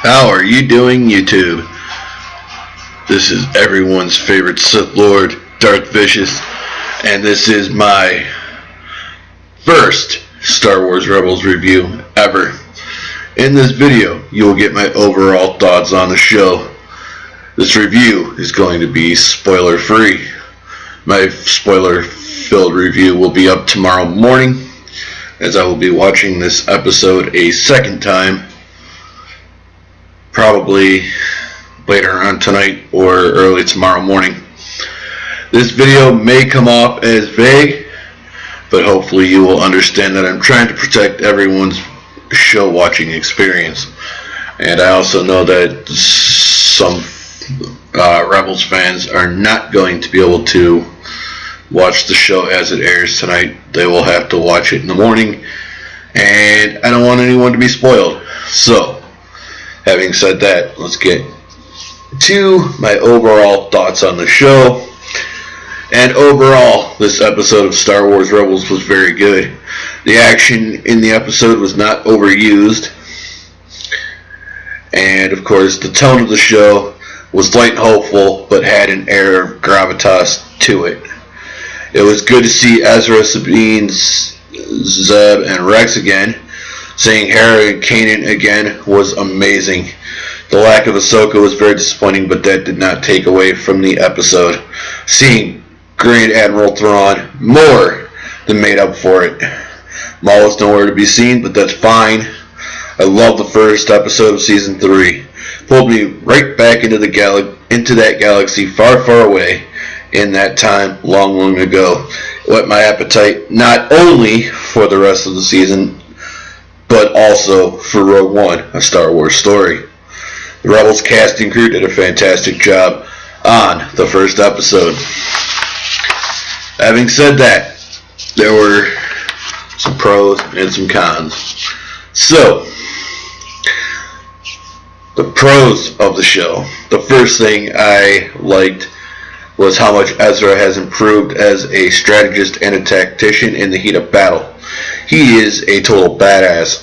How are you doing, YouTube? This is everyone's favorite Sith Lord, Darth Vicious, and this is my first Star Wars Rebels review ever. In this video, you will get my overall thoughts on the show. This review is going to be spoiler-free. My spoiler-filled review will be up tomorrow morning, as I will be watching this episode a second time, probably later on tonight or early tomorrow morning. This video may come off as vague, but hopefully you will understand that I'm trying to protect everyone's show watching experience. And I also know that some Rebels fans are not going to be able to watch the show as it airs tonight. They will have to watch it in the morning, and I don't want anyone to be spoiled. So, having said that, let's get to my overall thoughts on the show. And overall, this episode of Star Wars Rebels was very good. The action in the episode was not overused. And of course, the tone of the show was light and hopeful, but had an air of gravitas to it. It was good to see Ezra, Sabine, Zeb, and Rex again. Seeing Hera and Kanan again was amazing. The lack of Ahsoka was very disappointing, but that did not take away from the episode. Seeing Grand Admiral Thrawn more than made up for it. Maul was nowhere to be seen, but that's fine. I love the first episode of Season 3. Pulled me right back into that galaxy far, far away in that time long ago. It whet my appetite not only for the rest of the season, but also for Rogue One, a Star Wars story. The Rebels cast and crew did a fantastic job on the first episode. Having said that, there were some pros and some cons. So, the pros of the show. The first thing I liked was how much Ezra has improved as a strategist and a tactician in the heat of battle. He is a total badass.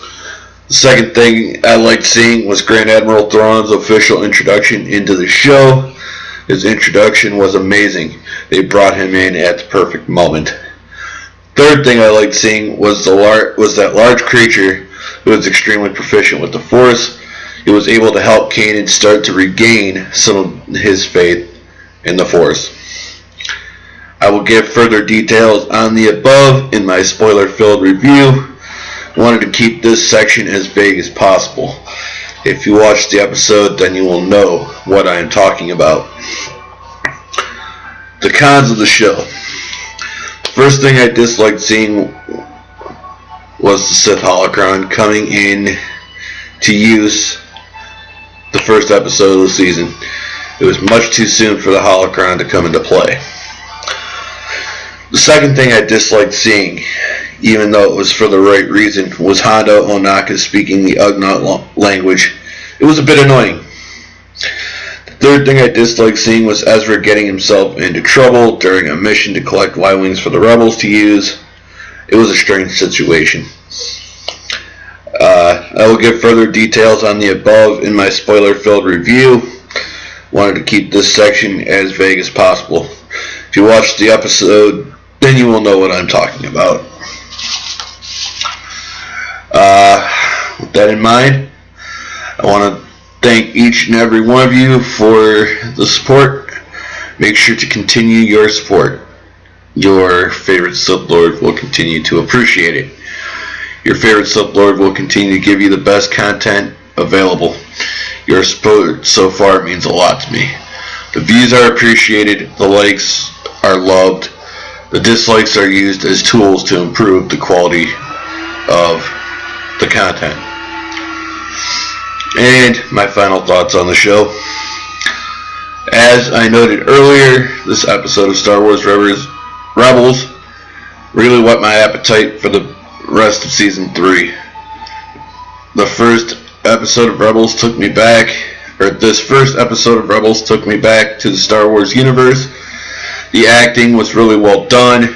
The second thing I liked seeing was Grand Admiral Thrawn's official introduction into the show. His introduction was amazing. They brought him in at the perfect moment. Third thing I liked seeing was that large creature who was extremely proficient with the Force. He was able to help Kanan start to regain some of his faith in the Force. I will give further details on the above in my spoiler-filled review. I wanted to keep this section as vague as possible. If you watch the episode, then you will know what I am talking about. The cons of the show. First thing I disliked seeing was the Sith holocron coming in to use the first episode of the season. It was much too soon for the holocron to come into play. The second thing I disliked seeing, even though it was for the right reason, was Hondo Ohnaka speaking the Ugnaught language. It was a bit annoying. The third thing I disliked seeing was Ezra getting himself into trouble during a mission to collect Y-Wings for the Rebels to use. It was a strange situation. I will give further details on the above in my spoiler-filled review. Wanted to keep this section as vague as possible. If you watch the episode, then you will know what I'm talking about. With that in mind, I want to thank each and every one of you for the support. Make sure to continue your support. Your favorite Sith Lord will continue to appreciate it. Your favorite Sith Lord will continue to give you the best content available. Your support so far means a lot to me. The views are appreciated, the likes are loved, the dislikes are used as tools to improve the quality of the content. And my final thoughts on the show. As I noted earlier, this episode of Star Wars Rebels really whet my appetite for the rest of Season 3. The first episode of Rebels took me back, this first episode of Rebels took me back to the Star Wars universe. The acting was really well done.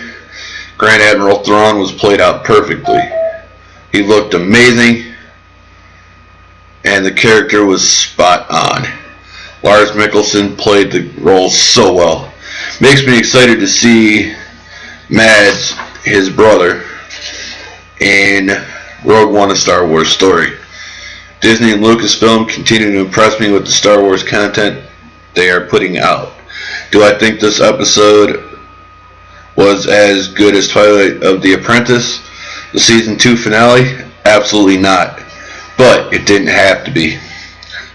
Grand Admiral Thrawn was played out perfectly. He looked amazing. And and the character was spot on. Lars Mikkelsen played the role so well. Makes me excited to see Mads, his brother, in Rogue One: A Star Wars Story. Disney and Lucasfilm continue to impress me with the Star Wars content they are putting out. Do I think this episode was as good as Twilight of the Apprentice, the season 2 finale? Absolutely not. But it didn't have to be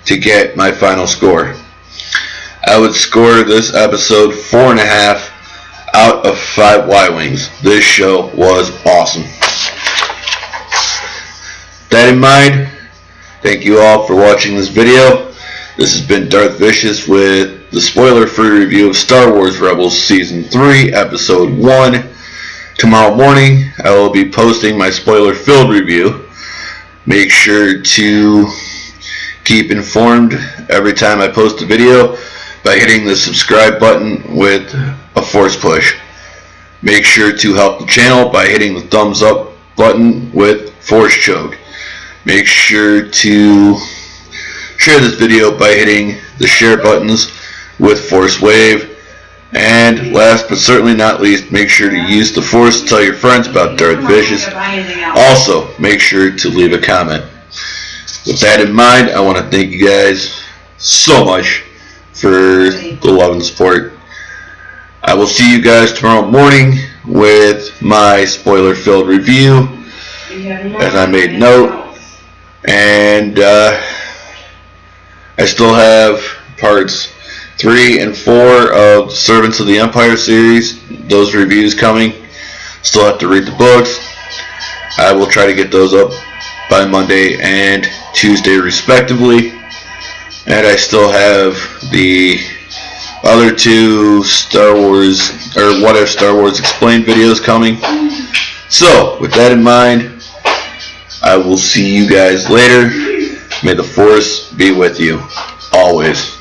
to get my final score. I would score this episode 4.5 out of 5 Y-Wings. This show was awesome. That in mind, thank you all for watching this video. This has been Darth Vicious with the spoiler-free review of Star Wars Rebels Season 3, Episode 1. Tomorrow morning, I will be posting my spoiler-filled review. Make sure to keep informed every time I post a video by hitting the subscribe button with a force push. Make sure to help the channel by hitting the thumbs up button with force choke. Make sure to share this video by hitting the share buttons with force wave. And last but certainly not least, make sure to use the force to tell your friends about Darth Vicious. Also, make sure to leave a comment. With that in mind, I want to thank you guys so much for the love and support. I will see you guys tomorrow morning with my spoiler-filled review, as I made note. And I still have parts 3 and 4 of Servants of the Empire series, those reviews coming. Still have to read the books. I will try to get those up by Monday and Tuesday respectively. And I still have the other 2 Star Wars, or What If Star Wars Explained videos coming. So, with that in mind, I will see you guys later. May the Force be with you, always.